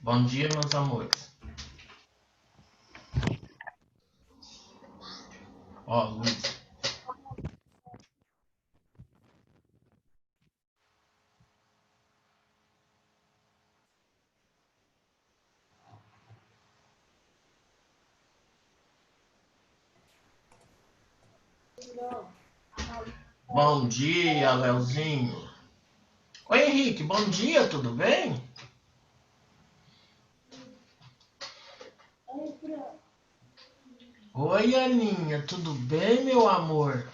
Bom dia, meus amores. Ó, Luiz. Bom dia, Leozinho. Oi, Henrique. Bom dia, tudo bem? Oi, Aninha. Tudo bem, meu amor?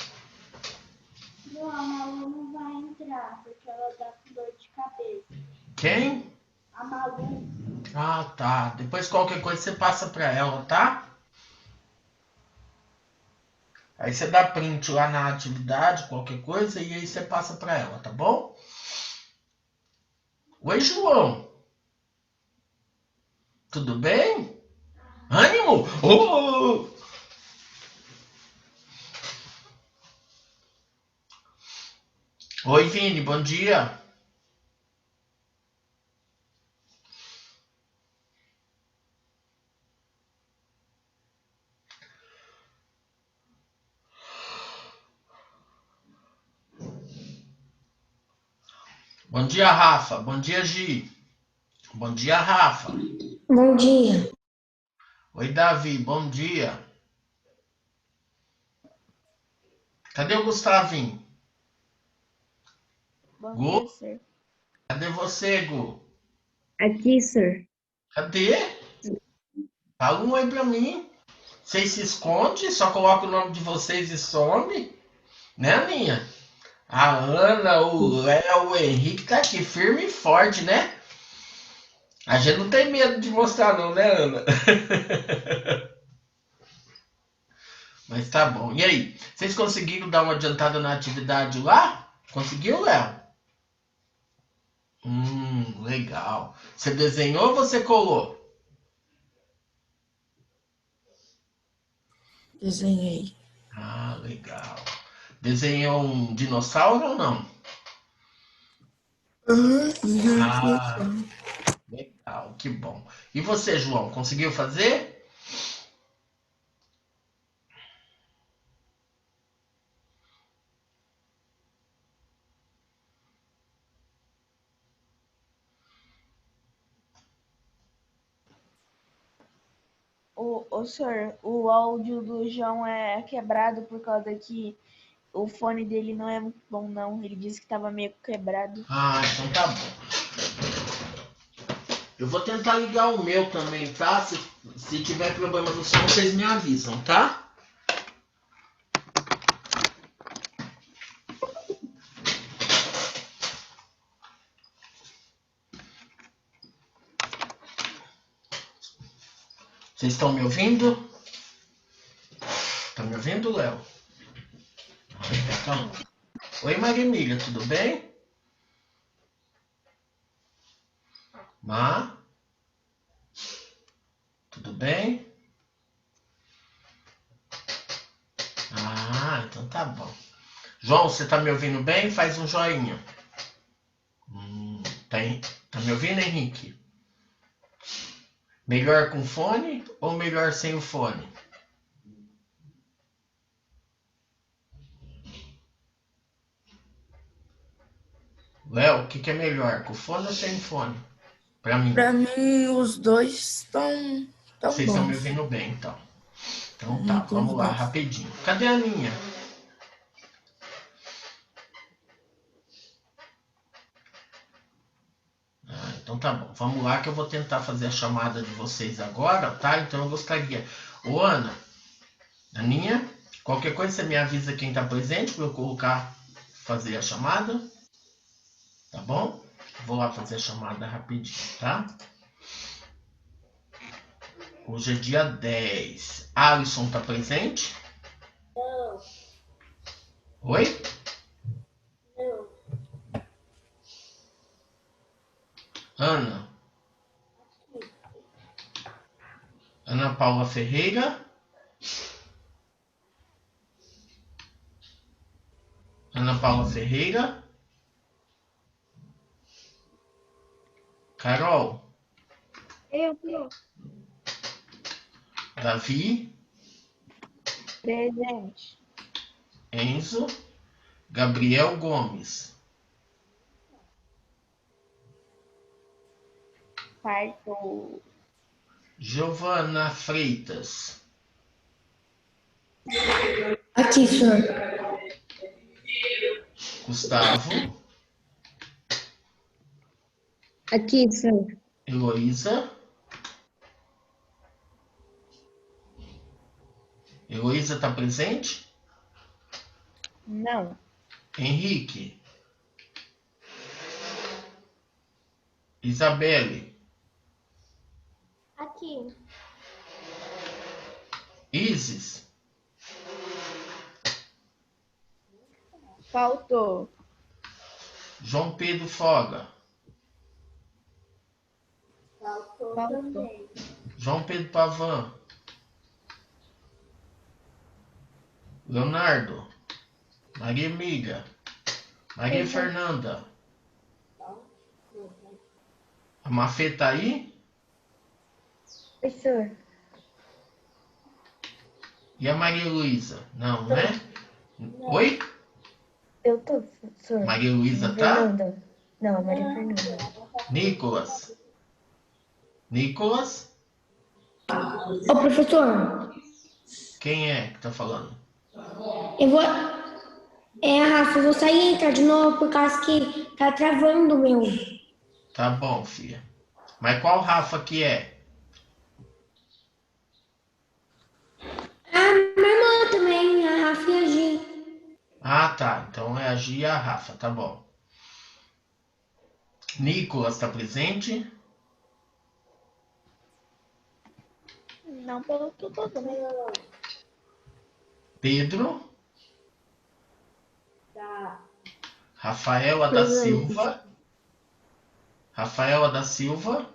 Não, a Malu não vai entrar, porque ela tá com dor de cabeça. Quem? A Malu. Ah, tá. Depois qualquer coisa você passa pra ela, tá? Aí você dá print lá na atividade, qualquer coisa, e aí você passa pra ela, tá bom? Oi, João. Tudo bem? Ânimo? Oh! Oi, Vini. Bom dia. Bom dia, Rafa. Bom dia, Gi. Bom dia, Rafa. Bom dia. Oi, Davi. Bom dia. Cadê o Gustavinho? Bom Gu? dia, sir. Cadê você, Gu? Aqui, sir. Cadê? Fala um oi pra mim. Vocês se escondem, só coloca o nome de vocês e some? Né, Aninha? A Ana, o Léo, o Henrique tá aqui firme e forte, né? A gente não tem medo de mostrar não, né, Ana? Mas tá bom. E aí, vocês conseguiram dar uma adiantada na atividade lá? Conseguiu, Léo? Legal. Você desenhou ou você colou? Desenhei. Ah, legal. Desenhou um dinossauro ou não? Ah, legal, que bom. E você, João, conseguiu fazer? O sir, o áudio do João é quebrado por causa que o fone dele não é muito bom, não. Ele disse que tava meio quebrado. Ah, então tá bom. Eu vou tentar ligar o meu também, tá? Se tiver problema no som, vocês me avisam, tá? Vocês estão me ouvindo? Tá me ouvindo, Léo? Então, oi, Maria Emília, tudo bem? Má? Tudo bem? Ah, então tá bom. João, você tá me ouvindo bem? Faz um joinha. Tá, tá me ouvindo, Henrique? Melhor com fone ou melhor sem o fone? Léo, o que é melhor, com fone ou sem fone? Pra mim. Pra mim, os dois estão tão Vocês estão me bons. ouvindo bem, então. Então tá, Tão vamos lá, bons. rapidinho. Cadê a minha? Então tá bom. Vamos lá que eu vou tentar fazer a chamada de vocês agora, tá? Então eu gostaria. Ô, Ana, Aninha, qualquer coisa você me avisa quem tá presente pra eu colocar, fazer a chamada. Tá bom? Vou lá fazer a chamada rapidinho, tá? Hoje é dia 10. Alisson tá presente? Não, Oi? não. Ana? Ana Paula Ferreira? Ana Paula Ferreira? Carol? Eu tô. Davi, Presente. Enzo, Gabriel Gomes, Quarto. Giovana Freitas, Aqui, senhor. Gustavo, Aqui, senhor. Heloísa. Heloísa está presente? Não. Henrique, Isabelle, Aqui. Isis, Faltou. João Pedro Foga, Faltou. João Pedro Pavan, Leonardo, Maria Emilia, Maria Fernanda. A Mafê tá aí? Oi, senhor. E a Maria Luísa? Não, né? Oi? Eu tô, senhor. Maria Luísa Maria tá? Fernanda. Não, Maria Fernanda. Nicolas. Nicolas? Ô, professor, Quem é que tá falando? eu vou. É, Rafa, eu vou sair e entrar de novo por causa que tá travando o meu. Tá bom, filha. Mas qual Rafa que é? Ah, minha irmã também, a Rafa e a Gi. Ah, tá. Então é a Gia e a Rafa, tá bom. Nicolas tá presente? Não pelo que eu tô vendo. Pedro? Tá. Rafaela da Silva? Rafaela da Silva?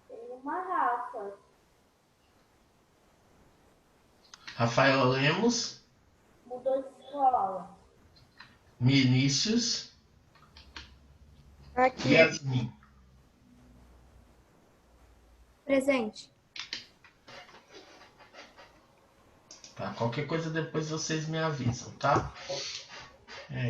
Tem uma Rafa. Rafaela Lemos? Mudou de escola. Vinícius? Aqui. Yasmin? Presente. Tá? Qualquer coisa depois vocês me avisam, tá?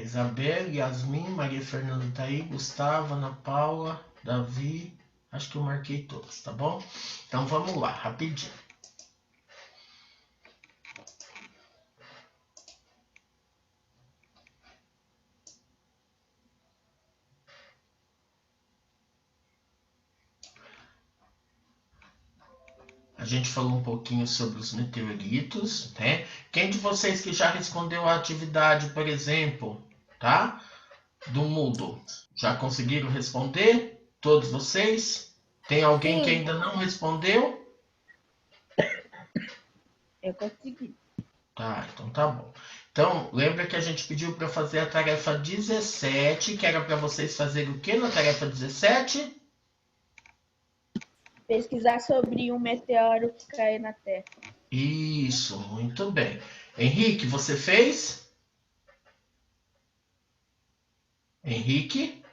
Isabel, Yasmin, Maria Fernanda tá aí, Gustavo, Ana Paula, Davi. Acho que eu marquei todas, tá bom? Então vamos lá, rapidinho. A gente falou um pouquinho sobre os meteoritos, né? Quem de vocês que já respondeu a atividade, por exemplo, tá? Do Moodle, já conseguiram responder? Todos vocês? Tem alguém que ainda não respondeu? Eu consegui. Tá, então tá bom. Então, lembra que a gente pediu para fazer a tarefa 17, que era para vocês fazerem o que na tarefa 17? Pesquisar sobre um meteoro que caiu na Terra. Isso, muito bem. Henrique, você fez? Henrique?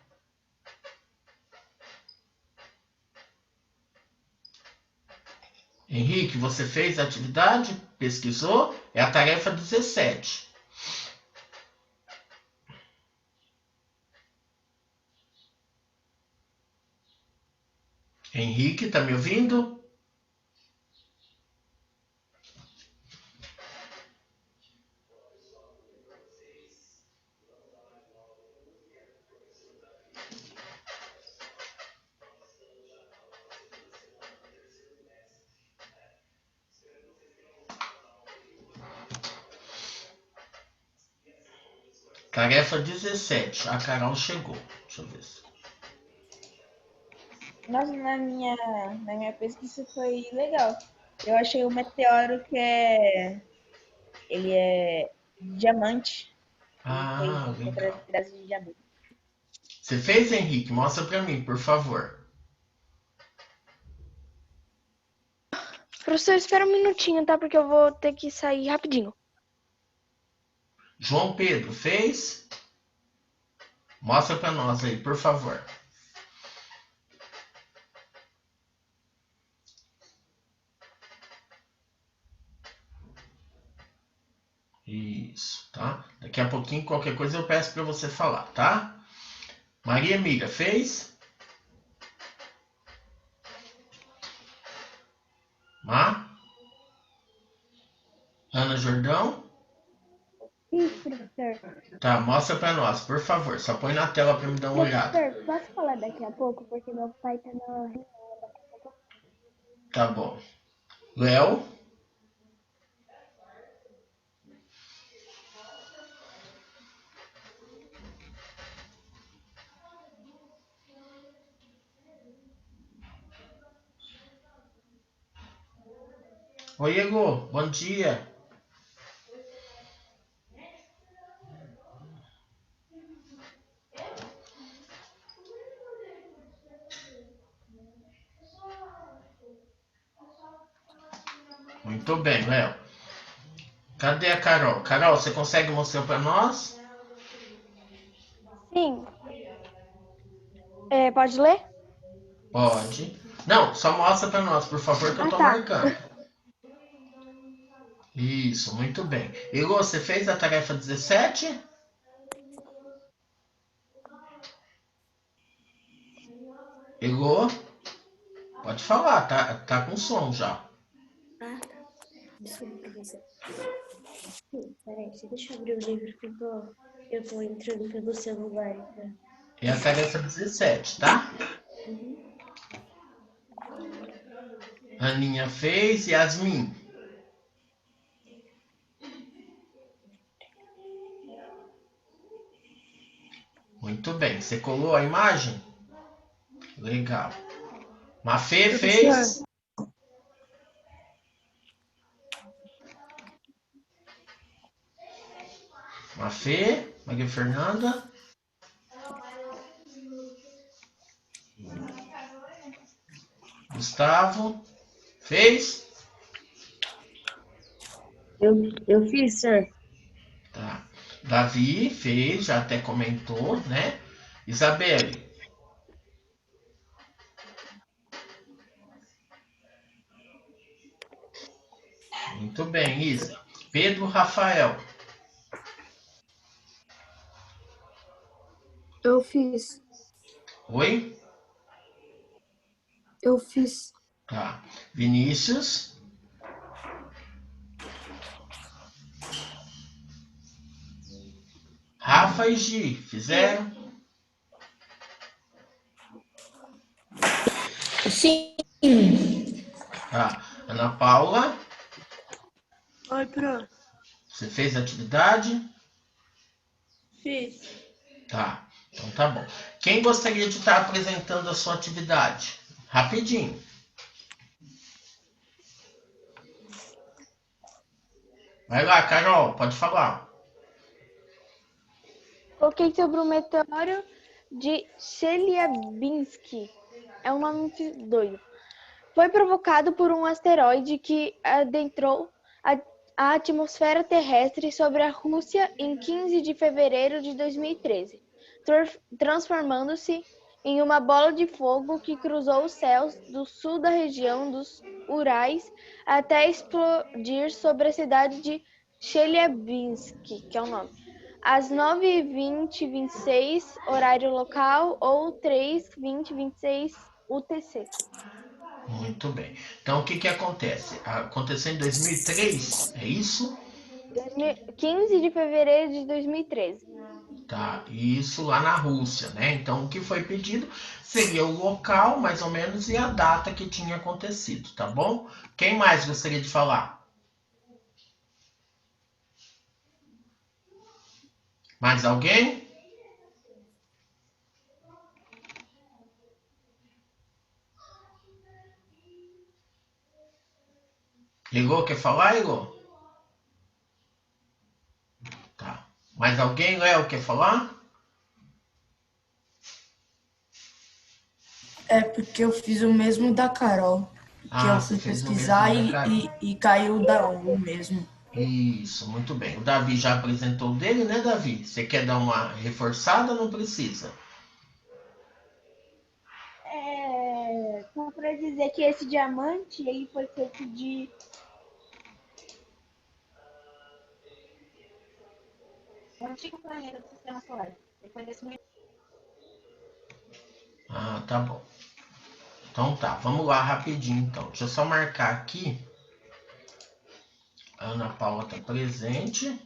Henrique, você fez a atividade? Pesquisou? É a tarefa 17. Henrique, tá me ouvindo? Tarefa 17. A Carol chegou. Deixa eu ver se. Nossa, na minha pesquisa foi legal. Eu achei o meteoro ele é diamante. Ele foi Ah, encontrado legal. em pedaços de diamante. Você fez, Henrique? Mostra para mim, por favor. Professor, espera um minutinho, tá? Porque eu vou ter que sair rapidinho. João Pedro, fez? Mostra para nós aí, por favor. Isso, tá? Daqui a pouquinho, qualquer coisa eu peço para você falar, tá? Maria Emília, fez? Má? Ana Jordão? Isso, professor. Tá, mostra para nós, por favor. Só põe na tela para me dar uma olhada. Professor, posso falar daqui a pouco? Porque meu pai tá na reunião. Tá bom. Léo? Oi, Ego, bom dia. Muito bem, Léo. Cadê a Carol? Carol, você consegue mostrar para nós? Sim. Pode ler? Pode. Não, só mostra para nós, por favor, que eu tô tá. marcando. Isso, muito bem. Ego, você fez a tarefa 17? Ego? Pode falar, tá com som já. Ah, tá. Desculpa, professor. Peraí, deixa eu abrir o livro que eu tô entrando pelo celular. Tá? É a tarefa 17, tá? Aninha fez, Yasmin. Muito bem. Você colou a imagem? Legal. Mafê fez? Mafê? Maria Fernanda? Gustavo? Fez? Eu fiz, senhor. Tá. Davi fez, já até comentou, né? Isabelle? Muito bem, Isa. Pedro Rafael? Eu fiz. Oi? Eu fiz. Tá. Vinícius? Rafa e Gi, fizeram? Sim. Tá. Ana Paula? Oi, pro. Você fez a atividade? Fiz. Tá. Então tá bom. Quem gostaria de estar apresentando a sua atividade? Rapidinho. Vai lá, Carol, pode falar. Coloquei sobre o meteoro de Chelyabinsk. É um nome muito doido. Foi provocado por um asteroide que adentrou a atmosfera terrestre sobre a Rússia em 15 de fevereiro de 2013, transformando-se em uma bola de fogo que cruzou os céus do sul da região dos Urais até explodir sobre a cidade de Chelyabinsk, que é o nome, às 9h20, 26 horário local ou 3h20, 26 UTC. Muito bem. Então, o que que acontece? Aconteceu em 2003, é isso? 15 de fevereiro de 2013. Tá, e isso lá na Rússia, né? Então, o que foi pedido seria o local, mais ou menos, e a data que tinha acontecido, tá bom? Quem mais gostaria de falar? Mais alguém? Ligou? Quer falar, Igor? Tá. Mais alguém, Léo, quer falar? É porque eu fiz o mesmo da Carol. Que eu Você fui fez o pesquisar mesmo da Carol. e caiu o mesmo. Isso, muito bem. O Davi já apresentou o dele, né, Davi? Você quer dar uma reforçada ou não precisa? Só pra dizer que esse diamante, ele foi feito de o antigo planeta do Sistema Solar. Depois desse momento. Ah, tá bom. Então tá, vamos lá rapidinho então. Deixa eu só marcar aqui. A Ana Paula tá presente,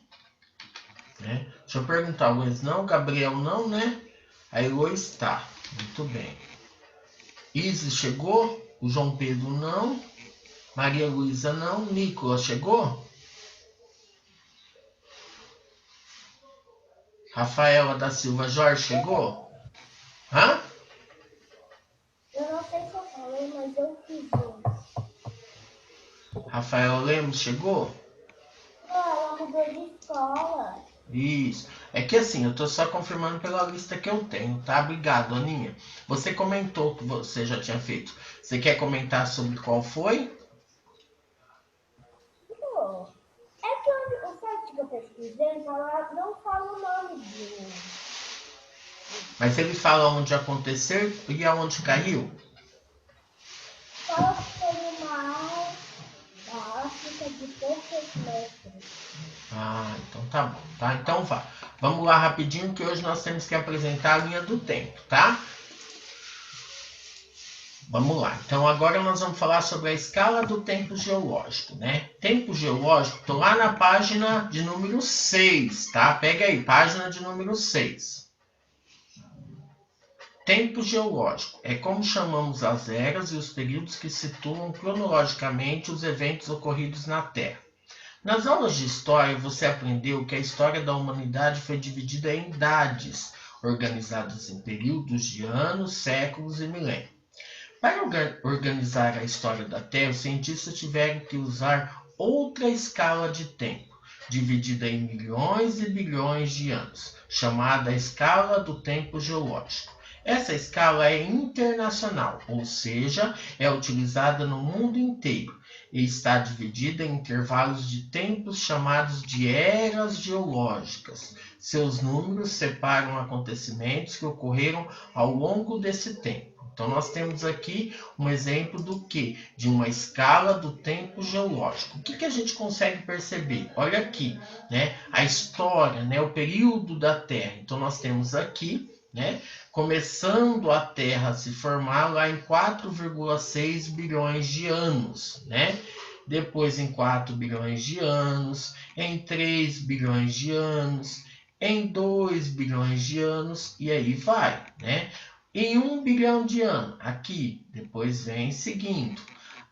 né? Deixa eu perguntar, o Luiz não, Gabriel não, né? A Elo está. Muito bem. Isis chegou? O João Pedro não. Maria Luísa não. Nicolas chegou? Rafaela da Silva Jorge chegou? Hã? Eu não sei se eu falei, mas eu fiz isso. Rafael Lemos chegou? Ela mudou de escola. Isso. É que assim, eu tô só confirmando pela lista que eu tenho, tá? Obrigado, Aninha. Você comentou que você já tinha feito. Você quer comentar sobre qual foi? Pô, é que o site que eu pesquisei não fala o nome de Mas ele fala onde aconteceu e aonde caiu? Fala que foi no mar da África de poucos metros. Ah, então tá bom, tá? Então vá. Vamos lá rapidinho que hoje nós temos que apresentar a linha do tempo, tá? Vamos lá. Então agora nós vamos falar sobre a escala do tempo geológico, né? Tempo geológico, tô lá na página de número 6, tá? Pega aí, página de número 6. Tempo geológico é como chamamos as eras e os períodos que situam cronologicamente os eventos ocorridos na Terra. Nas aulas de história, você aprendeu que a história da humanidade foi dividida em idades, organizadas em períodos de anos, séculos e milênios. Para organizar a história da Terra, os cientistas tiveram que usar outra escala de tempo, dividida em milhões e bilhões de anos, chamada escala do tempo geológico. Essa escala é internacional, ou seja, é utilizada no mundo inteiro e está dividida em intervalos de tempos chamados de eras geológicas. Seus números separam acontecimentos que ocorreram ao longo desse tempo. Então nós temos aqui um exemplo do que? De uma escala do tempo geológico. O que a gente consegue perceber? Olha aqui, né? A história, né? O período da Terra. Então nós temos aqui, né? Começando a Terra a se formar lá em 4,6 bilhões de anos, né? Depois em 4 bilhões de anos, em 3 bilhões de anos, em 2 bilhões de anos, e aí vai, né? Em 1 bilhão de anos, aqui, depois vem seguindo,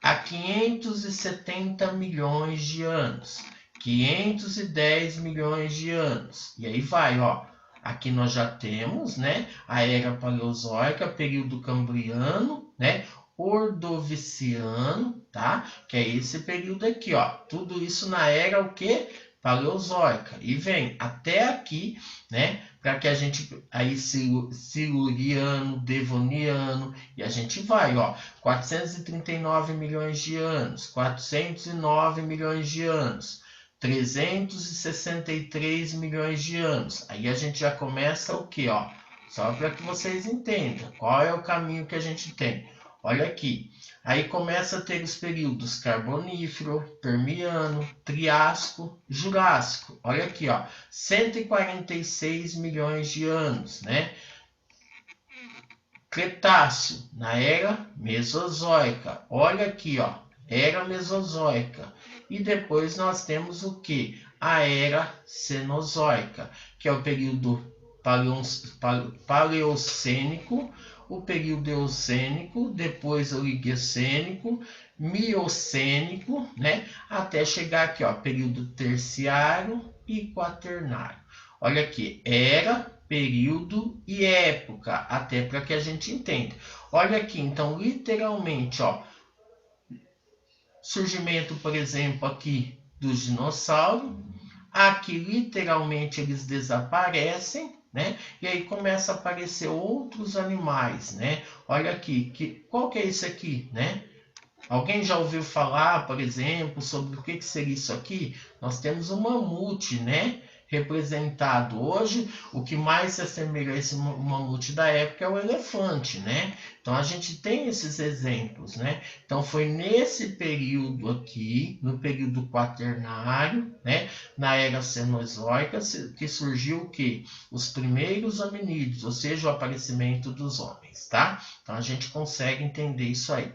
a 570 milhões de anos, 510 milhões de anos, e aí vai, ó. Aqui nós já temos, né, a Era Paleozoica, período Cambriano, né, Ordoviciano, tá? Que é esse período aqui, ó. Tudo isso na Era o quê? Paleozoica. E vem até aqui, né, para que a gente aí Siluriano, Devoniano, e a gente vai, ó, 439 milhões de anos, 409 milhões de anos, 363 milhões de anos. Aí a gente já começa o que, ó? Só para que vocês entendam qual é o caminho que a gente tem. Olha aqui. Aí começa a ter os períodos Carbonífero, Permiano, Triássico, Jurássico. Olha aqui, ó. 146 milhões de anos, né? Cretáceo, na Era Mesozoica. Olha aqui, ó. Era Mesozoica. E depois nós temos o que? A Era Cenozoica, que é o período paleocênico, o período eocênico, depois oligocênico, miocênico, né? Até chegar aqui, ó, período terciário e quaternário. Olha aqui, era, período e época, até para que a gente entenda. Olha aqui, então, literalmente, ó, surgimento, por exemplo, aqui dos dinossauros. Aqui, literalmente, eles desaparecem, né? E aí começa a aparecer outros animais, né? Olha aqui, qual que é isso aqui, né? Alguém já ouviu falar, por exemplo, sobre o que seria isso aqui? Nós temos um mamute, né? representado. Hoje, o que mais se assemelha a esse mamute da época é o elefante, né? Então, a gente tem esses exemplos, né? Então, foi nesse período aqui, no período quaternário, né? Na era cenozoica, que surgiu o quê? Os primeiros hominídeos, ou seja, o aparecimento dos homens, tá? Então, a gente consegue entender isso aí.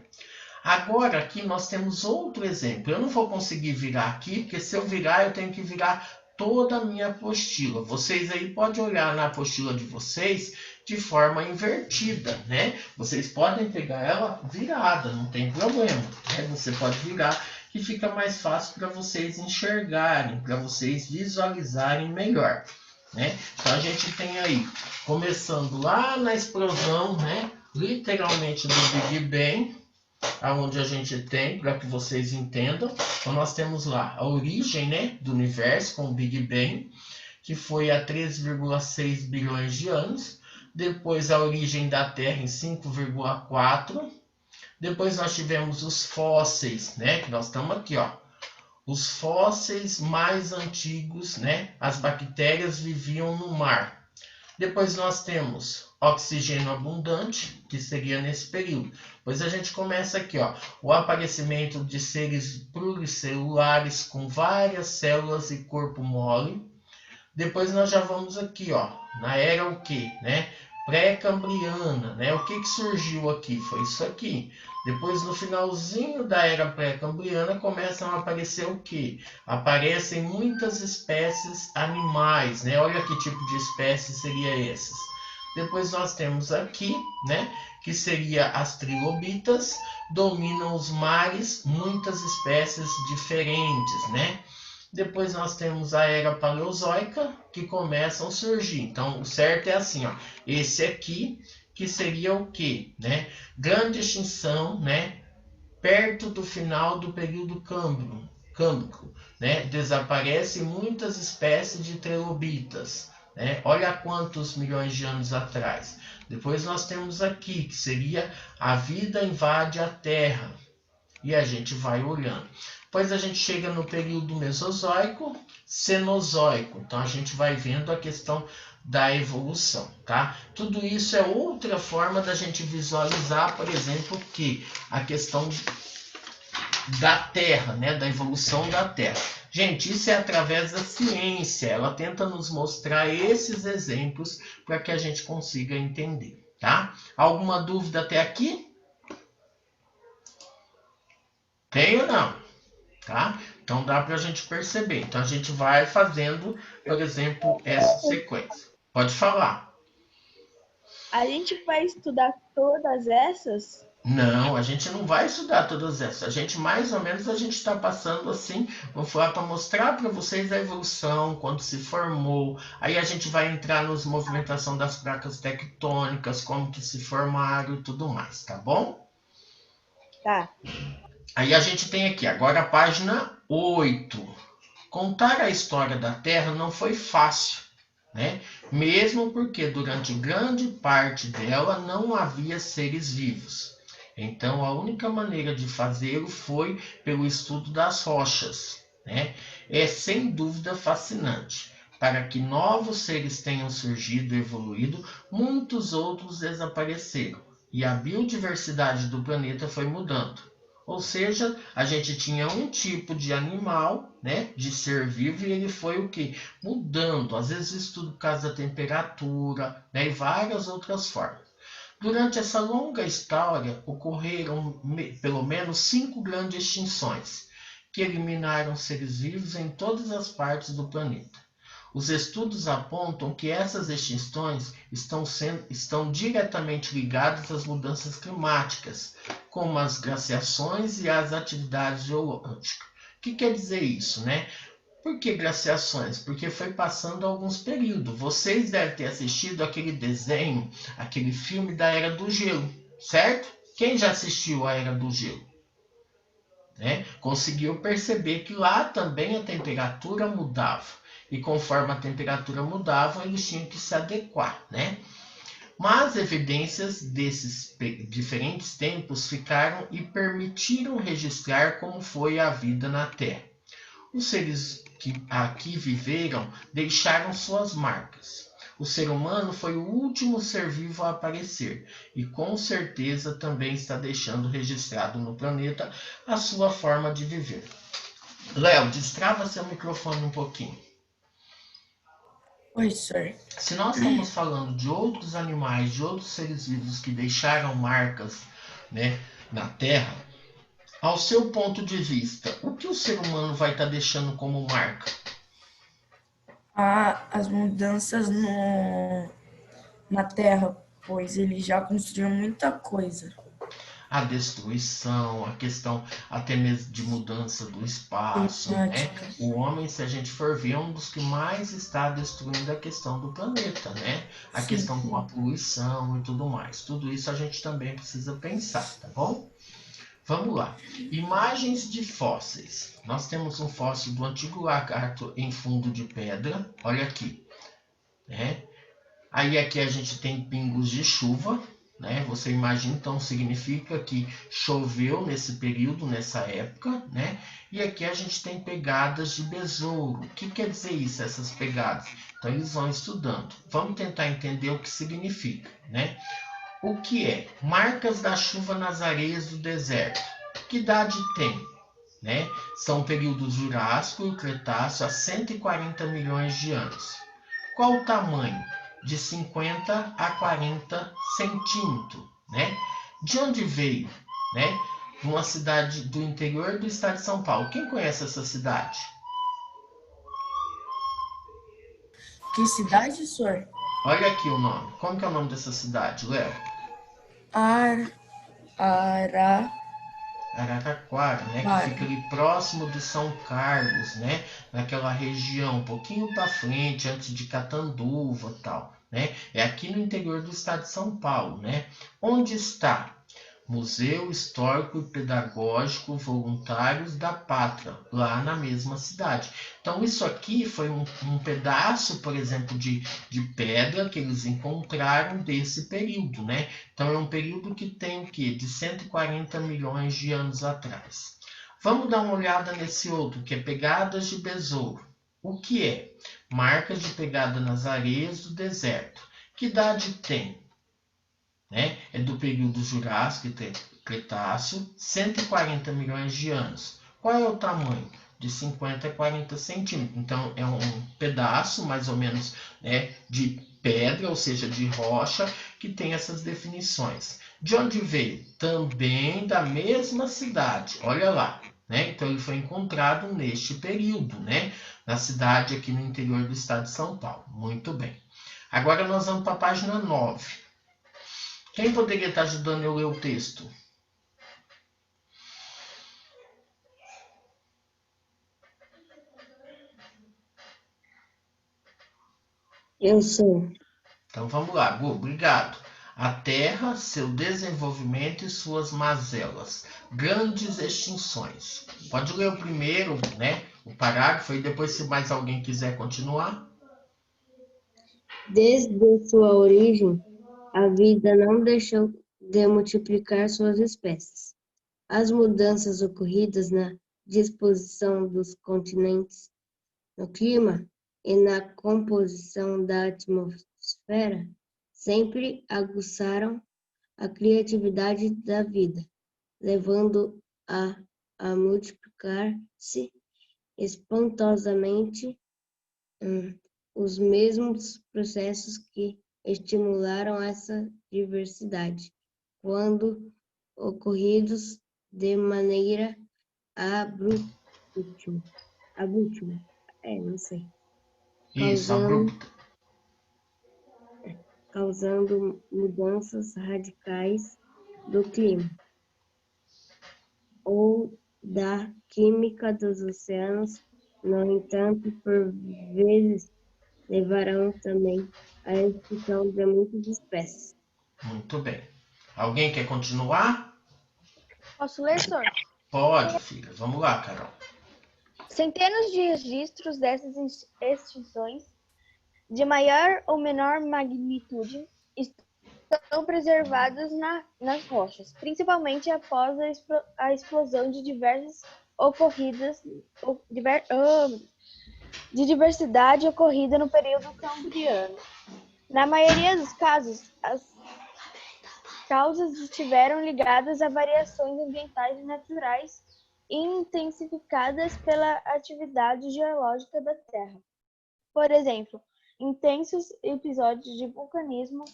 Agora, aqui nós temos outro exemplo. Eu não vou conseguir virar aqui, porque se eu virar, eu tenho que virar toda a minha apostila. Vocês aí podem olhar na apostila de vocês de forma invertida, né? Vocês podem pegar ela virada, não tem problema, né? Você pode virar, que fica mais fácil para vocês enxergarem, para vocês visualizarem melhor, né? Então, a gente tem aí, começando lá na explosão, né? Literalmente do Big Bang, aonde a gente tem, para que vocês entendam. Então, nós temos lá a origem, né, do universo com o Big Bang, que foi há 13,6 bilhões de anos. Depois, a origem da Terra em 5,4. Depois, nós tivemos os fósseis, né, que nós estamos aqui, ó. Os fósseis mais antigos, né, as bactérias viviam no mar. Depois, nós temos oxigênio abundante, que seria nesse período. Pois a gente começa aqui, ó, o aparecimento de seres pluricelulares com várias células e corpo mole. Depois nós já vamos aqui, ó, na era o quê, né? Pré-cambriana, né? O que surgiu aqui? Foi isso aqui. Depois, no finalzinho da era pré-cambriana, começam a aparecer o quê? Aparecem muitas espécies animais, né? Olha que tipo de espécie seria essas. Depois nós temos aqui, né, que seria as trilobitas, dominam os mares, muitas espécies diferentes, né? Depois nós temos a era paleozoica, que começam a surgir. Então, o certo é assim, ó, esse aqui, que seria o quê, né? Grande extinção, né, perto do final do período câmbrico, né? Desaparecem muitas espécies de trilobitas. Olha quantos milhões de anos atrás. Depois nós temos aqui, que seria a vida invade a Terra. E a gente vai olhando. Depois a gente chega no período mesozoico, cenozoico. Então a gente vai vendo a questão da evolução, tá? Tudo isso é outra forma da gente visualizar, por exemplo, que a questão da Terra, né? Da evolução da Terra. Gente, isso é através da ciência. Ela tenta nos mostrar esses exemplos para que a gente consiga entender, tá? Alguma dúvida até aqui? Tem ou não? Tá? Então dá para a gente perceber. Então a gente vai fazendo, por exemplo, essa sequência. Pode falar. A gente vai estudar todas essas? Não, a gente não vai estudar todas essas. A gente, mais ou menos, a gente está passando assim, vamos falar para mostrar para vocês a evolução, quando se formou. Aí a gente vai entrar nos movimentação das placas tectônicas, como que se formaram e tudo mais, tá bom? Tá. Aí a gente tem aqui, agora a página 8. Contar a história da Terra não foi fácil, né? Mesmo porque durante grande parte dela não havia seres vivos. Então, a única maneira de fazê-lo foi pelo estudo das rochas, né? É sem dúvida fascinante. Para que novos seres tenham surgido e evoluído, muitos outros desapareceram. E a biodiversidade do planeta foi mudando. Ou seja, a gente tinha um tipo de animal, né, de ser vivo, e ele foi o quê? Mudando. Às vezes isso tudo por causa da temperatura, né, e várias outras formas. Durante essa longa história, ocorreram pelo menos 5 grandes extinções, que eliminaram seres vivos em todas as partes do planeta. Os estudos apontam que essas extinções estão diretamente ligadas às mudanças climáticas, como as glaciações e as atividades geológicas. O que quer dizer isso, né? Por que glaciações? Porque foi passando alguns períodos. Vocês devem ter assistido aquele desenho, aquele filme da Era do Gelo, certo? Quem já assistiu a Era do Gelo? Conseguiu perceber que lá também a temperatura mudava. E conforme a temperatura mudava, eles tinham que se adequar, né? Mas evidências desses diferentes tempos ficaram e permitiram registrar como foi a vida na Terra. Os seres que aqui viveram deixaram suas marcas. O ser humano foi o último ser vivo a aparecer e com certeza também está deixando registrado no planeta a sua forma de viver. Léo, destrava seu microfone um pouquinho. Oi, senhor. Se nós estamos falando de outros animais, de outros seres vivos que deixaram marcas, né, na Terra, ao seu ponto de vista, o que o ser humano vai estar deixando como marca? As mudanças na Terra, pois ele já construiu muita coisa. A destruição, a questão até mesmo de mudança do espaço, né? O homem, se a gente for ver, é um dos que mais está destruindo a questão do planeta, né? A questão com a poluição e tudo mais. Tudo isso a gente também precisa pensar, tá bom? Vamos lá. Imagens de fósseis. Nós temos um fóssil do antigo lagarto em fundo de pedra. Olha aqui, né? Aí aqui a gente tem pingos de chuva, né? Você imagina, então significa que choveu nesse período, nessa época, né? E aqui a gente tem pegadas de besouro. O que quer dizer isso, essas pegadas? Então eles vão estudando. Vamos tentar entender o que significa, né? O que é? Marcas da chuva nas areias do deserto. Que idade tem? Né? São períodos Jurássico e Cretáceo há 140 milhões de anos. Qual o tamanho? De 50 a 40 centímetros, né? De onde veio, né? De uma cidade do interior do estado de São Paulo. Quem conhece essa cidade? Que cidade, senhor? Olha aqui o nome. Como que é o nome dessa cidade, Léo? Araraquara, né? Que fica ali próximo de São Carlos, né? Naquela região, um pouquinho para frente, antes de Catanduva e tal, né? É aqui no interior do estado de São Paulo, né? Onde está? Museu Histórico e Pedagógico Voluntários da Pátria, lá na mesma cidade. Então, isso aqui foi um pedaço, por exemplo, de pedra que eles encontraram desse período, né? Então, é um período que tem o quê? De 140 milhões de anos atrás. Vamos dar uma olhada nesse outro, que é pegadas de besouro. O que é? Marcas de pegada nas areias do deserto. Que idade tem? Né? É do período Jurássico e Cretáceo, 140 milhões de anos. Qual é o tamanho? De 50 a 40 centímetros. Então, é um pedaço, mais ou menos, né, de pedra, ou seja, de rocha, que tem essas definições. De onde veio? Também da mesma cidade. Olha lá. Né? Então, ele foi encontrado neste período, né? Na cidade aqui no interior do estado de São Paulo. Muito bem. Agora, nós vamos para a página 9. Quem poderia estar ajudando eu a ler o texto? Eu sou. Então vamos lá, Gu, obrigado. A Terra, seu desenvolvimento e suas mazelas. Grandes extinções. Pode ler o primeiro, né? O parágrafo, e depois, se mais alguém quiser continuar. Desde sua origem, a vida não deixou de multiplicar suas espécies. As mudanças ocorridas na disposição dos continentes, no clima e na composição da atmosfera sempre aguçaram a criatividade da vida, levando-a a multiplicar-se espantosamente. Os mesmos processos que estimularam essa diversidade, quando ocorridos de maneira abrupta, não sei, Isso, abrupta. causando mudanças radicais do clima ou da química dos oceanos. No entanto, por vezes, levarão também à extinção de muitas espécies. Muito bem. Alguém quer continuar? Posso ler, senhor? Pode, filha. Vamos lá, Carol. Centenas de registros dessas extinções, de maior ou menor magnitude, estão preservados nas rochas, principalmente após a explosão de diversos ocorridas de diversidade ocorrida no período cambriano. Na maioria dos casos, as causas estiveram ligadas a variações ambientais e naturais intensificadas pela atividade geológica da Terra. Por exemplo, intensos episódios de vulcanismo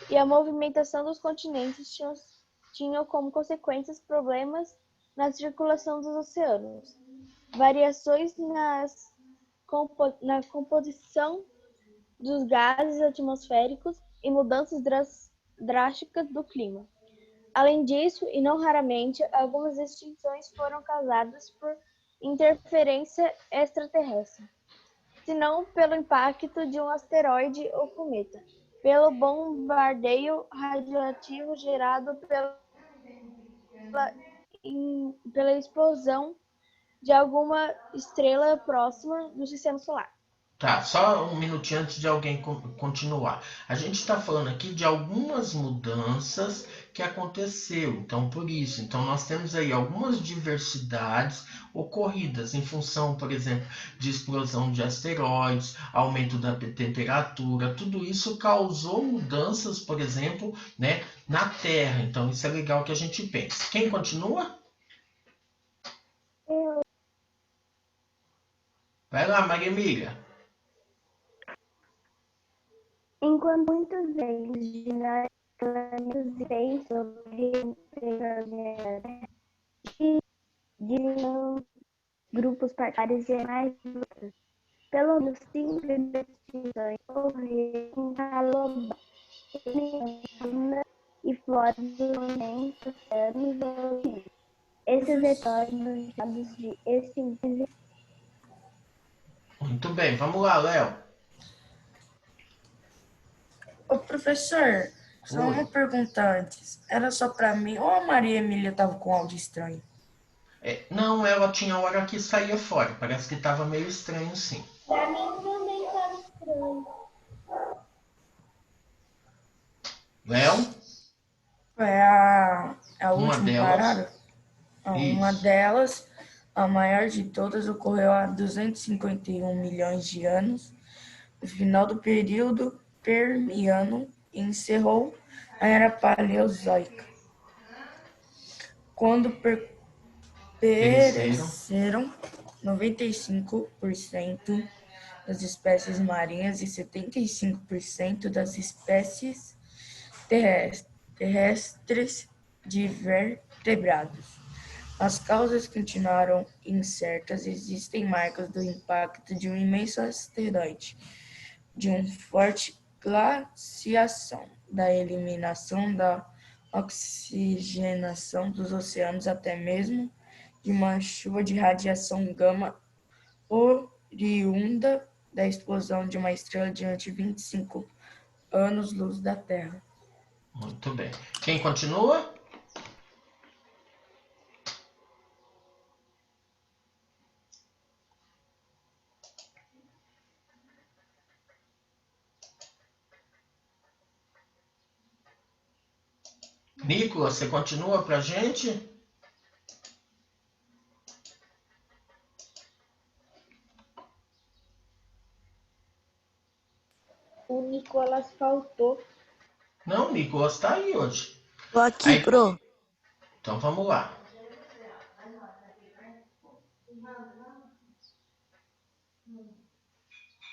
e a movimentação dos continentes tinham como consequências problemas na circulação dos oceanos, variações na composição dos gases atmosféricos e mudanças drásticas do clima. Além disso, e não raramente, algumas extinções foram causadas por interferência extraterrestre, se não pelo impacto de um asteroide ou cometa, pelo bombardeio radioativo gerado pela explosão de alguma estrela próxima do sistema solar. Tá, só um minutinho antes de alguém continuar. A gente está falando aqui de algumas mudanças que aconteceu, então por isso. Então nós temos aí algumas diversidades ocorridas em função, por exemplo, de explosão de asteroides, aumento da temperatura, tudo isso causou mudanças, por exemplo, né, na Terra. Então isso é legal que a gente pense. Quem continua? Vai lá, Maria Emília. Enquanto muitos deles dinâmicos veem sobre diriam grupos particulares e mais lutas. Pelo menos 5 investigações ocorreram global e fora dos momentos oceanos. Esses retornos chamados de extinções. Muito bem, vamos lá, Léo. Ô, professor, só Oi. uma pergunta antes. Era só pra mim ou a Maria Emília tava com áudio estranho? Não, ela tinha hora que saía fora. Parece que estava meio estranho, sim. Pra mim também tá estranho. Léo? É a Uma última delas. parada? Uma Isso. delas, a maior de todas, ocorreu há 251 milhões de anos, no final do período Permiano, e encerrou a Era Paleozoica, quando pereceram 95% das espécies marinhas e 75% das espécies terrestres de vertebrados. As causas continuaram incertas. Existem marcas do impacto de um imenso asteroide, de uma forte glaciação, da eliminação da oxigenação dos oceanos, até mesmo de uma chuva de radiação gama oriunda da explosão de uma estrela diante de 25 anos-luz da Terra. Muito bem. Quem continua? Nicolas, você continua pra gente? O Nicolas faltou. Não, Nicolas tá aí hoje. Tô aqui, Aí- pro. Então vamos lá.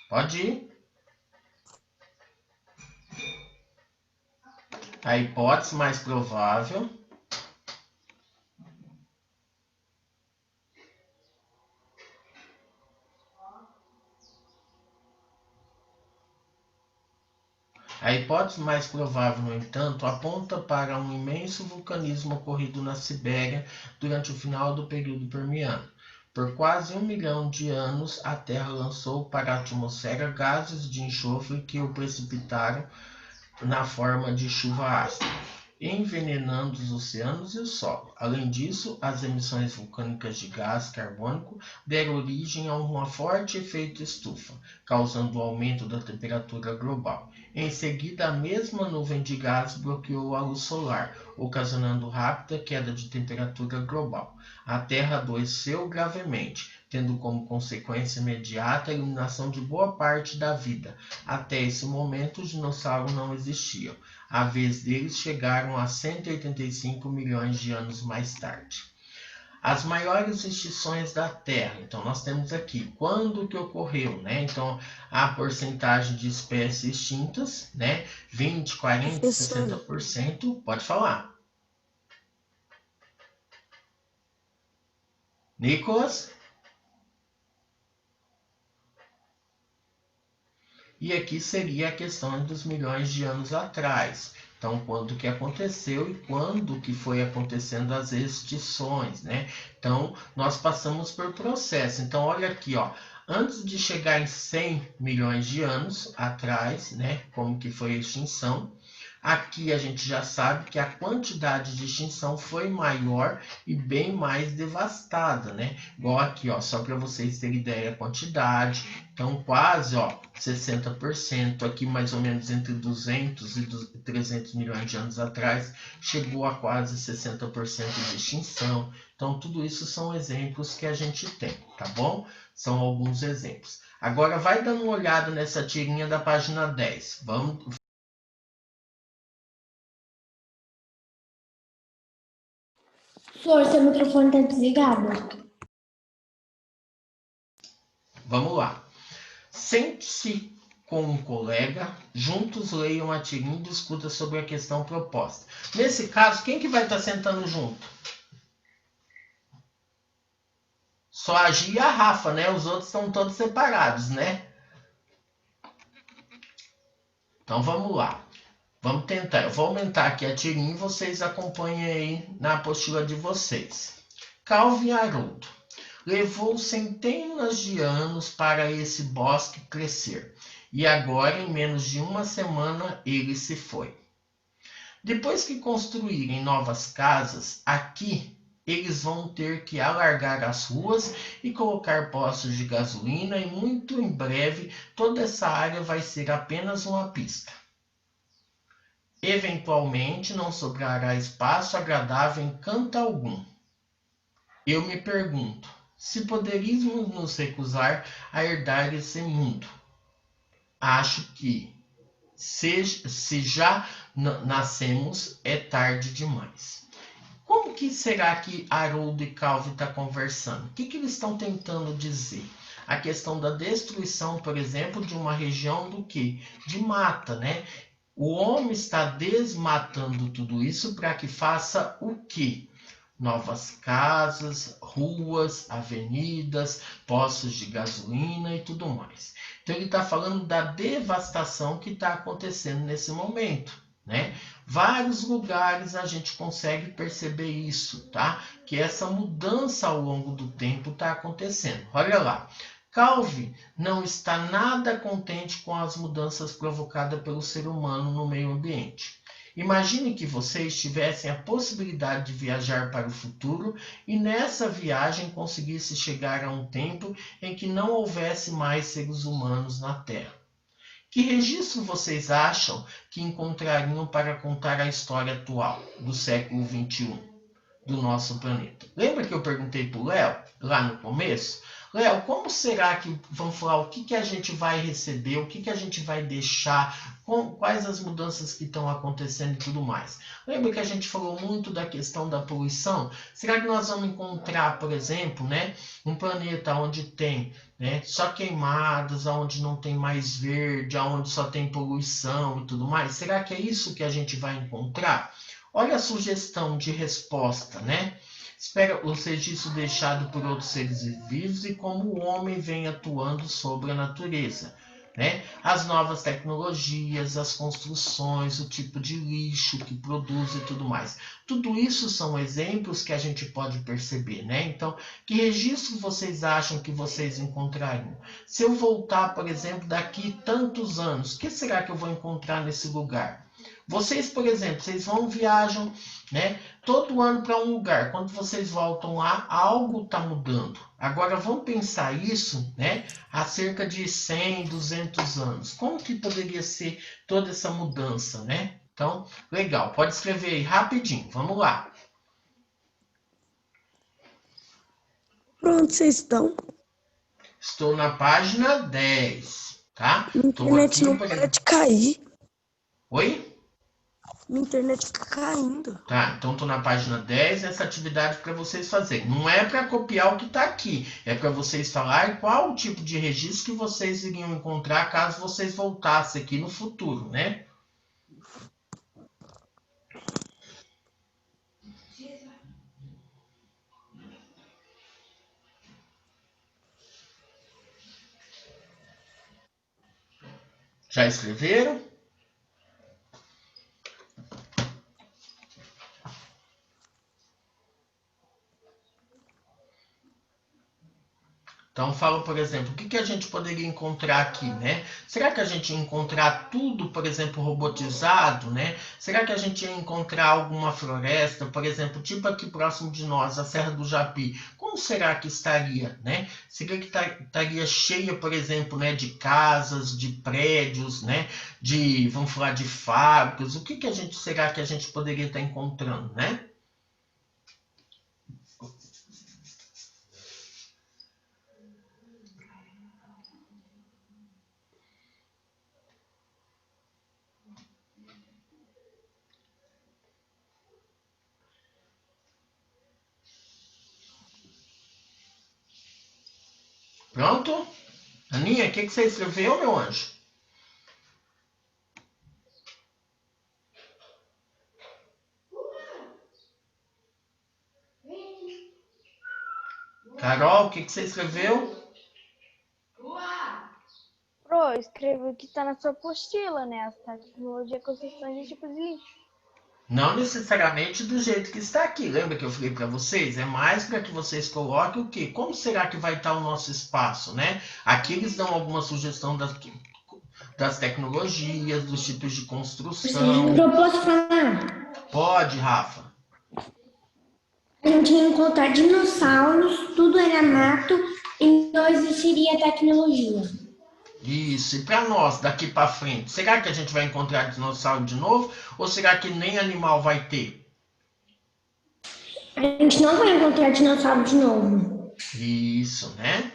Pode ir. A hipótese mais provável. A hipótese mais provável, no entanto, aponta para um imenso vulcanismo ocorrido na Sibéria durante o final do período Permiano. Por quase 1 milhão de anos, a Terra lançou para a atmosfera gases de enxofre que o precipitaram na forma de chuva ácida. envenenando os oceanos e o solo. Além disso, as emissões vulcânicas de gás carbônico deram origem a um forte efeito estufa, causando o aumento da temperatura global. Em seguida, a mesma nuvem de gás bloqueou a luz solar, ocasionando rápida queda de temperatura global. A Terra adoeceu gravemente, tendo como consequência imediata a eliminação de boa parte da vida. Até esse momento, os dinossauros não existiam. A vez deles chegaram a 185 milhões de anos mais tarde. As maiores extinções da Terra. Então, nós temos aqui quando que ocorreu, né? Então, a porcentagem de espécies extintas, né? 20, 40, Professor. 60%. Pode falar. Nicolas? E aqui seria a questão dos milhões de anos atrás. Então, quando que aconteceu e quando que foi acontecendo as extinções, né? Então, nós passamos por processo. Então, olha aqui, ó. Antes de chegar em 100 milhões de anos atrás, né? Como que foi a extinção. Aqui a gente já sabe que a quantidade de extinção foi maior e bem mais devastada, né? Igual aqui, ó, só para vocês terem ideia a quantidade. Então, quase, ó, 60%, aqui mais ou menos entre 200 e 300 milhões de anos atrás, chegou a quase 60% de extinção. Então, tudo isso são exemplos que a gente tem, tá bom? São alguns exemplos. Agora, vai dando uma olhada nessa tirinha da página 10. Vamos... Flor, seu microfone tá desligado. Vamos lá. Sente-se com um colega, juntos leiam a tirinha e discutam sobre a questão proposta. Nesse caso, quem que vai estar sentando junto? Só a Gia e a Rafa, né? Os outros estão todos separados, né? Então vamos lá. Vamos tentar. Eu vou aumentar aqui a tirinha e vocês acompanhem aí na apostila de vocês. Calvin Haroldo. Levou centenas de anos para esse bosque crescer, e agora, em menos de uma semana, ele se foi. Depois que construírem novas casas, aqui eles vão ter que alargar as ruas e colocar postos de gasolina, e muito em breve toda essa área vai ser apenas uma pista. Eventualmente não sobrará espaço agradável em canto algum. Eu me pergunto, se poderíamos nos recusar a herdar esse mundo. Acho que, se já nascemos, é tarde demais. Como que será que Haroldo e Calvin estão conversando? O que eles estão tentando dizer? A questão da destruição, por exemplo, de uma região do quê? De mata, né? O homem está desmatando tudo isso para que faça o quê? Novas casas, ruas, avenidas, postos de gasolina e tudo mais. Então ele está falando da devastação que está acontecendo nesse momento, né? Vários lugares a gente consegue perceber isso, tá? Que essa mudança ao longo do tempo está acontecendo. Olha lá. Calvin não está nada contente com as mudanças provocadas pelo ser humano no meio ambiente. Imagine que vocês tivessem a possibilidade de viajar para o futuro e nessa viagem conseguisse chegar a um tempo em que não houvesse mais seres humanos na Terra. Que registro vocês acham que encontrariam para contar a história atual do século XXI do nosso planeta? Lembra que eu perguntei para o Léo, lá no começo? Léo, como será que, vamos falar, o que a gente vai receber, o que a gente vai deixar, quais as mudanças que estão acontecendo e tudo mais? Lembra que a gente falou muito da questão da poluição? Será que nós vamos encontrar, por exemplo, né, um planeta onde tem, né, só queimadas, onde não tem mais verde, onde só tem poluição e tudo mais? Será que é isso que a gente vai encontrar? Olha a sugestão de resposta, né? Espera os registros deixados por outros seres vivos e como o homem vem atuando sobre a natureza, né? As novas tecnologias, as construções, o tipo de lixo que produz e tudo mais. Tudo isso são exemplos que a gente pode perceber, né? Então, que registro vocês acham que vocês encontrariam? Se eu voltar, por exemplo, daqui tantos anos, o que será que eu vou encontrar nesse lugar? Vocês, por exemplo, vocês viajam, né, todo ano para um lugar. Quando vocês voltam lá, algo está mudando. Agora, vamos pensar isso, né, há cerca de 100, 200 anos. Como que poderia ser toda essa mudança, né? Então, legal. Pode escrever aí rapidinho. Vamos lá. Pronto, vocês estão. Estou na página 10, tá? Minha internet não para de cair. Oi? Minha internet fica caindo. Tá, então estou na página 10, essa atividade para vocês fazerem. Não é para copiar o que está aqui, é para vocês falarem qual o tipo de registro que vocês iriam encontrar caso vocês voltassem aqui no futuro, né? Já escreveram? Então, fala, por exemplo, o que a gente poderia encontrar aqui, né? Será que a gente ia encontrar tudo, por exemplo, robotizado, né? Será que a gente ia encontrar alguma floresta, por exemplo, tipo aqui próximo de nós, a Serra do Japi? Como será que estaria, né? Será que estaria cheia, por exemplo, né, de casas, de prédios, né? Vamos falar de fábricas? O que será que a gente poderia estar encontrando, né? Pronto? Aninha, o que você escreveu, meu anjo? Carol, o que você escreveu? Pro, escreva o que está na sua apostila, né? As tecnologias, ecossistemas e tipos de lixo. Não necessariamente do jeito que está aqui. Lembra que eu falei para vocês? É mais para que vocês coloquem o quê? Como será que vai estar o nosso espaço, né? Aqui eles dão alguma sugestão das tecnologias, dos tipos de construção. Eu posso falar? Pode, Rafa. A gente ia encontrar dinossauros, tudo era mato e não existiria tecnologia. Isso, e para nós, daqui para frente, será que a gente vai encontrar dinossauro de novo? Ou será que nem animal vai ter? A gente não vai encontrar dinossauro de novo. Isso, né?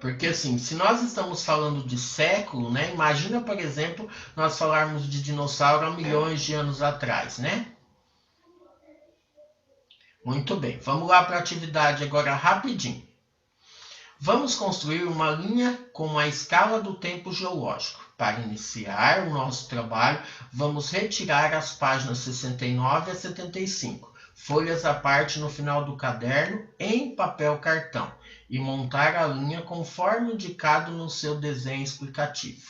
Porque assim, se nós estamos falando de século, né? Imagina, por exemplo, nós falarmos de dinossauro há milhões de anos atrás, né? Muito bem, vamos lá para a atividade agora rapidinho. Vamos construir uma linha com a escala do tempo geológico. Para iniciar o nosso trabalho, vamos retirar as páginas 69 a 75, folhas à parte no final do caderno, em papel cartão, e montar a linha conforme indicado no seu desenho explicativo.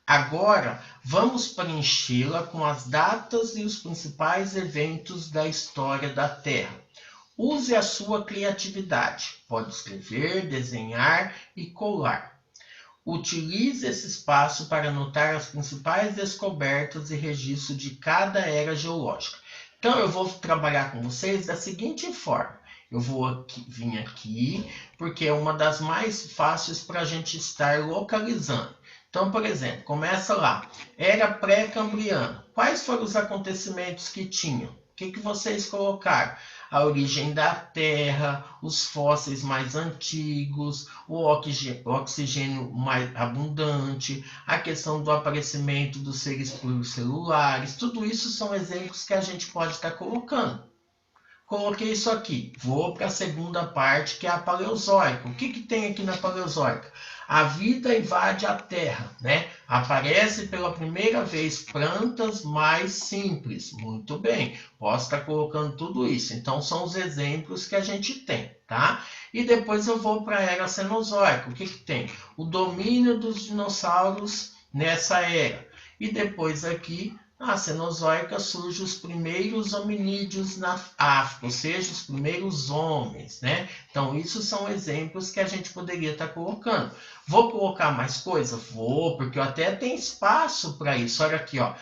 Agora, vamos preenchê-la com as datas e os principais eventos da história da Terra. Use a sua criatividade. Pode escrever, desenhar e colar. Utilize esse espaço para anotar as principais descobertas e registro de cada era geológica. Então, eu vou trabalhar com vocês da seguinte forma. Eu vou vir aqui, porque é uma das mais fáceis para a gente estar localizando. Então, por exemplo, começa lá. Era pré-cambriana. Quais foram os acontecimentos que tinham? O que vocês colocaram? A origem da Terra, os fósseis mais antigos, o oxigênio mais abundante, a questão do aparecimento dos seres pluricelulares. Tudo isso são exemplos que a gente pode estar colocando. Coloquei isso aqui. Vou para a segunda parte, que é a Paleozoica. O que tem aqui na Paleozoica? A vida invade a Terra, né? Aparece pela primeira vez plantas mais simples. Muito bem, posso estar colocando tudo isso. Então, são os exemplos que a gente tem, tá? E depois eu vou para a Era Cenozoica. O que tem? O domínio dos dinossauros nessa era. E depois aqui Na Cenozoica surgem os primeiros hominídeos na África, ou seja, os primeiros homens, né? Então, isso são exemplos que a gente poderia estar colocando. Vou colocar mais coisa? Vou, porque eu até tenho espaço para isso. Olha aqui, ó.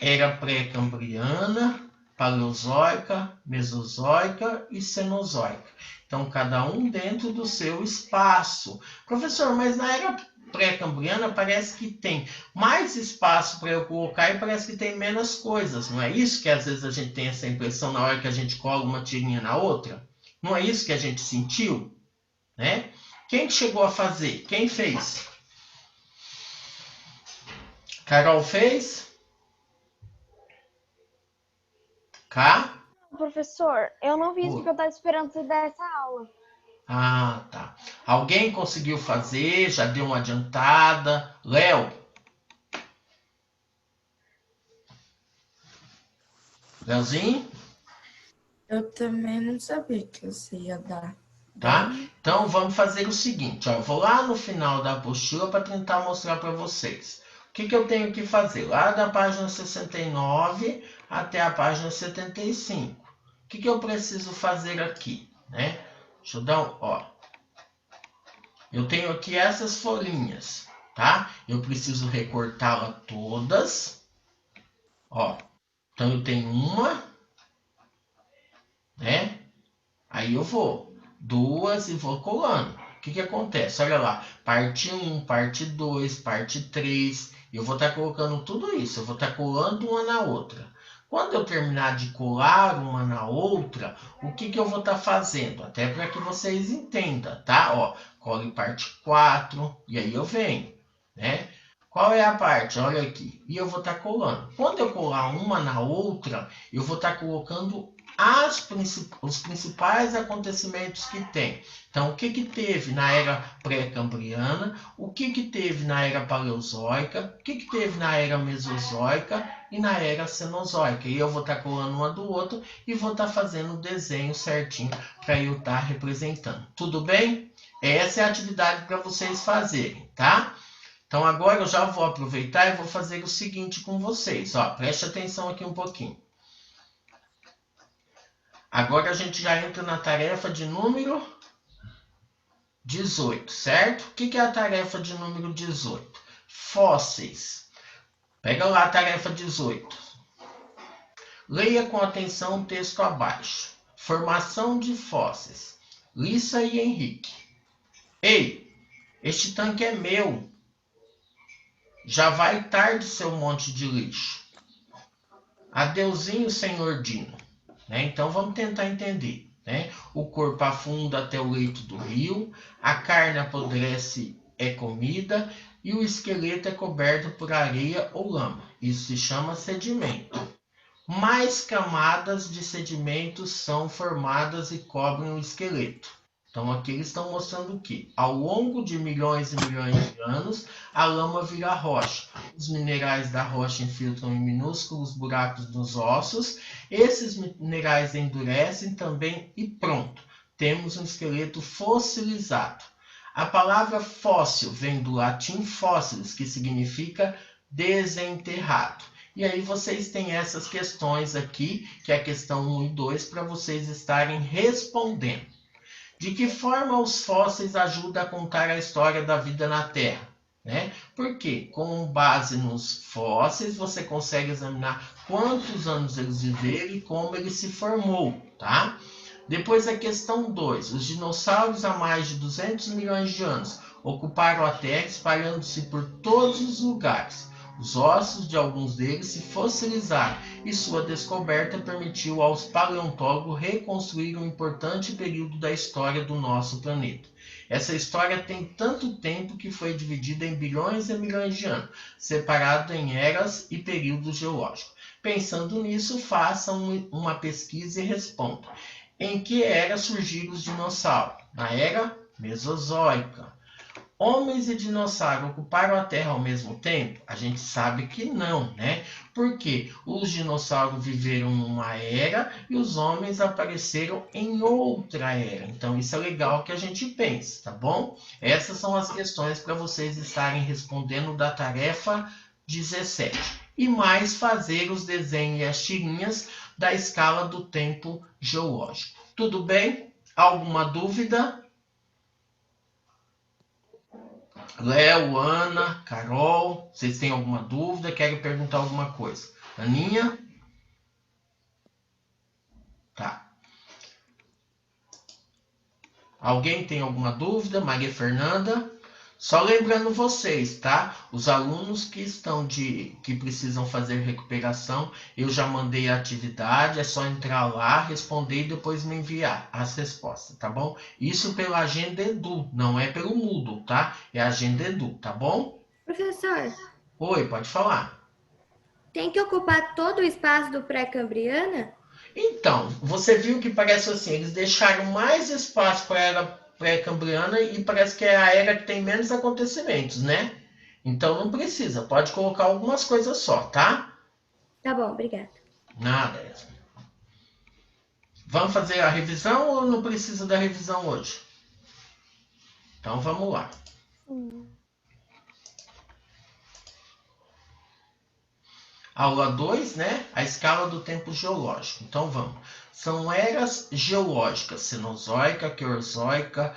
Era pré-cambriana, paleozoica, mesozoica e cenozoica. Então, cada um dentro do seu espaço. Professor, mas na era pré-cambriana parece que tem mais espaço para eu colocar e parece que tem menos coisas. Não é isso que às vezes a gente tem essa impressão na hora que a gente cola uma tirinha na outra? Não é isso que a gente sentiu? Né? Quem chegou a fazer? Quem fez? Carol fez? Cá? Professor, eu não fiz porque eu estava esperando você dar essa aula. Ah, tá. Alguém conseguiu fazer? Já deu uma adiantada? Léo? Léozinho? Eu também não sabia que você ia dar. Tá? Então vamos fazer o seguinte, ó. Eu vou lá no final da apostila para tentar mostrar para vocês. O que eu tenho que fazer? Lá da página 69 até a página 75. O que eu preciso fazer aqui, né? Deixa eu dar um, ó. Eu tenho aqui essas folhinhas, tá? Eu preciso recortá-las todas. Ó. Então eu tenho uma, né? Aí eu vou duas e vou colando. O que acontece? Olha lá, parte 1, parte 2, parte 3. Eu vou estar colocando tudo isso. Eu vou estar colando uma na outra. Quando eu terminar de colar uma na outra, o que eu vou estar fazendo? Até para que vocês entendam, tá? Ó, cole parte 4 e aí eu venho, né? Qual é a parte? Olha aqui. E eu vou estar colando. Quando eu colar uma na outra, eu vou estar colocando os principais acontecimentos que tem. Então, o que teve na era pré-cambriana, o que teve na era paleozoica, o que teve na era mesozoica e na era cenozoica. E eu vou estar colando uma do outro e vou estar fazendo o desenho certinho para eu estar representando. Tudo bem? Essa é a atividade para vocês fazerem, tá? Então, agora eu já vou aproveitar e vou fazer o seguinte com vocês. Ó, preste atenção aqui um pouquinho. Agora a gente já entra na tarefa de número 18, certo? O que é a tarefa de número 18? Fósseis. Pega lá a tarefa 18. Leia com atenção o texto abaixo. Formação de fósseis. Lissa e Henrique. Ei, este tanque é meu. Já vai tarde, seu monte de lixo. Adeuzinho, senhor Dino. Né? Então vamos tentar entender. Né? O corpo afunda até o leito do rio, a carne apodrece, é comida, e o esqueleto é coberto por areia ou lama. Isso se chama sedimento. Mais camadas de sedimentos são formadas e cobrem o esqueleto. Então aqui eles estão mostrando que ao longo de milhões e milhões de anos, a lama vira rocha. Os minerais da rocha infiltram em minúsculos buracos nos ossos. Esses minerais endurecem também e pronto. Temos um esqueleto fossilizado. A palavra fóssil vem do latim fósseis, que significa desenterrado. E aí vocês têm essas questões aqui, que é a questão 1 e 2, para vocês estarem respondendo. De que forma os fósseis ajudam a contar a história da vida na Terra? Né? Porque, com base nos fósseis, você consegue examinar quantos anos eles viveram e como ele se formou. Tá? Depois a questão 2. Os dinossauros há mais de 200 milhões de anos ocuparam a Terra, espalhando-se por todos os lugares. Os ossos de alguns deles se fossilizaram e sua descoberta permitiu aos paleontólogos reconstruir um importante período da história do nosso planeta. Essa história tem tanto tempo que foi dividida em bilhões e milhões de anos, separado em eras e períodos geológicos. Pensando nisso, façam uma pesquisa e respondam. Em que era surgiram os dinossauros? Na era Mesozoica. Homens e dinossauros ocuparam a Terra ao mesmo tempo? A gente sabe que não, né? Porque os dinossauros viveram numa era e os homens apareceram em outra era. Então isso é legal que a gente pense, tá bom? Essas são as questões para vocês estarem respondendo da tarefa 17. E mais fazer os desenhos e as tirinhas da escala do tempo geológico. Tudo bem? Alguma dúvida? Léo, Ana, Carol, vocês têm alguma dúvida? Querem perguntar alguma coisa? Aninha? Tá. Alguém tem alguma dúvida? Maria Fernanda? Só lembrando vocês, tá? Os alunos que precisam fazer recuperação, eu já mandei a atividade, é só entrar lá, responder e depois me enviar as respostas, tá bom? Isso pela Agenda Edu, não é pelo Moodle, tá? É a Agenda Edu, tá bom? Professor, Oi, pode falar. tem que ocupar todo o espaço do pré-cambriana? Então, você viu que parece assim, eles deixaram mais espaço para a era pré-cambriana e parece que é a era que tem menos acontecimentos, né? Então não precisa, pode colocar algumas coisas só, tá? Tá bom, obrigada. Nada, Yasmin. Vamos fazer a revisão ou não precisa da revisão hoje? Então vamos lá. Aula 2, né? A escala do tempo geológico. Então vamos. São eras geológicas, Cenozoica, Querozoica,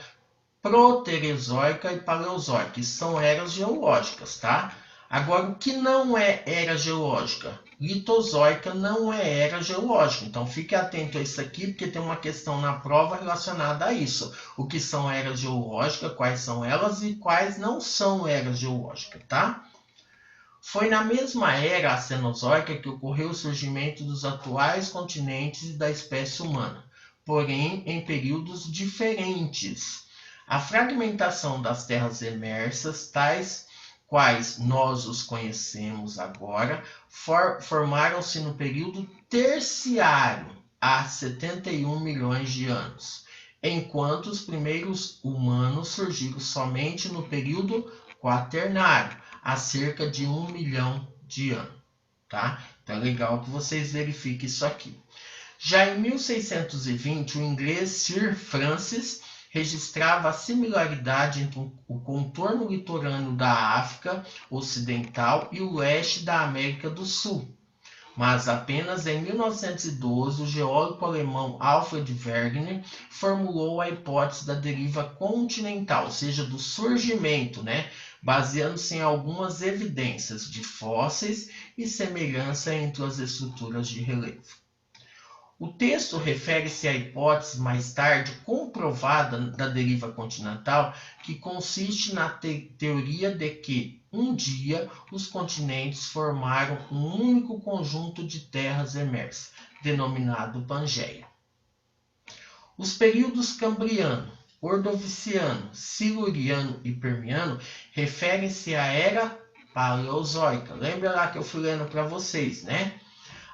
Proterozoica e Paleozoica. Isso são eras geológicas, tá? Agora, o que não é era geológica? Litozoica não é era geológica. Então, fique atento a isso aqui, porque tem uma questão na prova relacionada a isso. O que são eras geológicas, quais são elas e quais não são eras geológicas, tá? Foi na mesma era, a Cenozoica, que ocorreu o surgimento dos atuais continentes e da espécie humana, porém em períodos diferentes. A fragmentação das terras emersas, tais quais nós os conhecemos agora, formaram-se no período terciário, há 71 milhões de anos, enquanto os primeiros humanos surgiram somente no período quaternário, há cerca de 1 milhão de anos, tá? Então é legal que vocês verifiquem isso aqui. Já em 1620, o inglês Sir Francis registrava a similaridade entre o contorno litorâneo da África Ocidental e o leste da América do Sul. Mas apenas em 1912, o geólogo alemão Alfred Wegener formulou a hipótese da deriva continental, ou seja, do surgimento, né? Baseando-se em algumas evidências de fósseis e semelhança entre as estruturas de relevo. O texto refere-se à hipótese mais tarde comprovada da deriva continental, que consiste na teoria de que, um dia, os continentes formaram um único conjunto de terras emersas, denominado Pangeia. Os períodos Cambriano, Ordoviciano, Siluriano e Permiano referem-se à era Paleozoica. Lembra lá que eu fui lendo para vocês, né?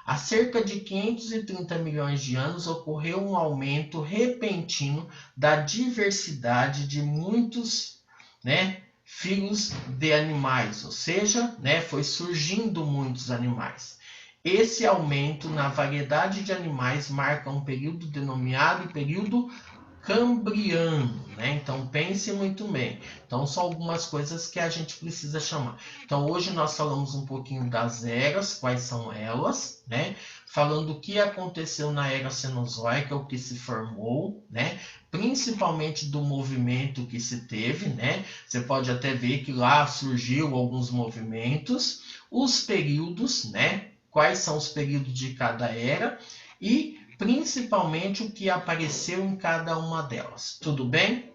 Há cerca de 530 milhões de anos ocorreu um aumento repentino da diversidade de muitos, né, filhos de animais, ou seja, né, foi surgindo muitos animais. Esse aumento na variedade de animais marca um período denominado período Cambriano, né? Então pense muito bem. Então são algumas coisas que a gente precisa chamar. Então hoje nós falamos um pouquinho das eras, quais são elas, né? Falando o que aconteceu na era Cenozoica, o que se formou, né? Principalmente do movimento que se teve, né? Você pode até ver que lá surgiu alguns movimentos, os períodos, né? Quais são os períodos de cada era e principalmente o que apareceu em cada uma delas. Tudo bem?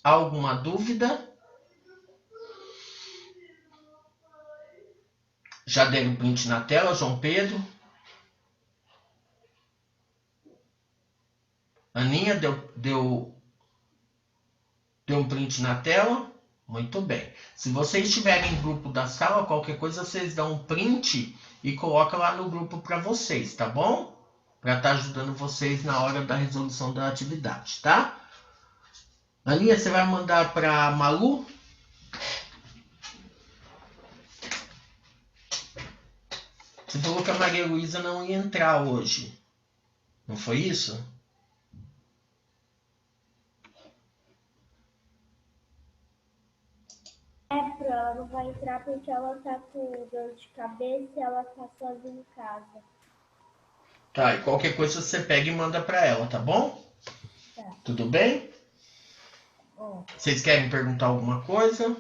Alguma dúvida? Já deram print na tela, João Pedro? Aninha, deu um print na tela? Muito bem. Se vocês estiverem em grupo da sala, qualquer coisa, vocês dão um print e colocam lá no grupo para vocês, tá bom? Para estar ajudando vocês na hora da resolução da atividade, tá? Aninha, você vai mandar para Malu? Você falou que a Maria Luísa não ia entrar hoje. Não foi isso? Ela não vai entrar porque ela tá com dor de cabeça e ela tá sozinha em casa. Tá, e qualquer coisa você pega e manda pra ela, tá bom? Tá. Tudo bem? Vocês querem perguntar alguma coisa?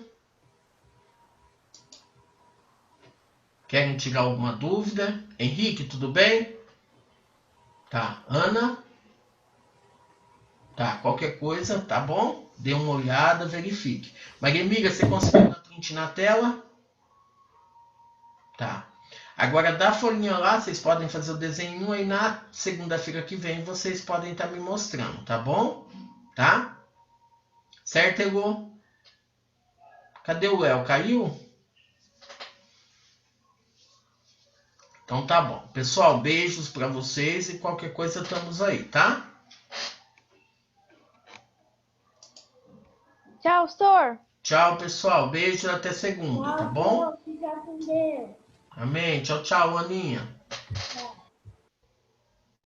Querem tirar alguma dúvida? Henrique, tudo bem? Tá. Ana? Tá, qualquer coisa, tá bom? Dê uma olhada, verifique. Maria Emília, você conseguiu dar print na tela? Tá. Agora, da folhinha lá, vocês podem fazer o desenho aí na segunda-feira que vem, vocês podem estar me mostrando, tá bom? Tá? Certo, Elô? Cadê o Léo? Caiu? Então tá bom. Pessoal, beijos pra vocês e qualquer coisa estamos aí, tá? Tchau, senhor. Tchau, pessoal. Beijo até segunda, tá bom? Fica com Deus. Amém. Tchau, tchau, Aninha. Tchau.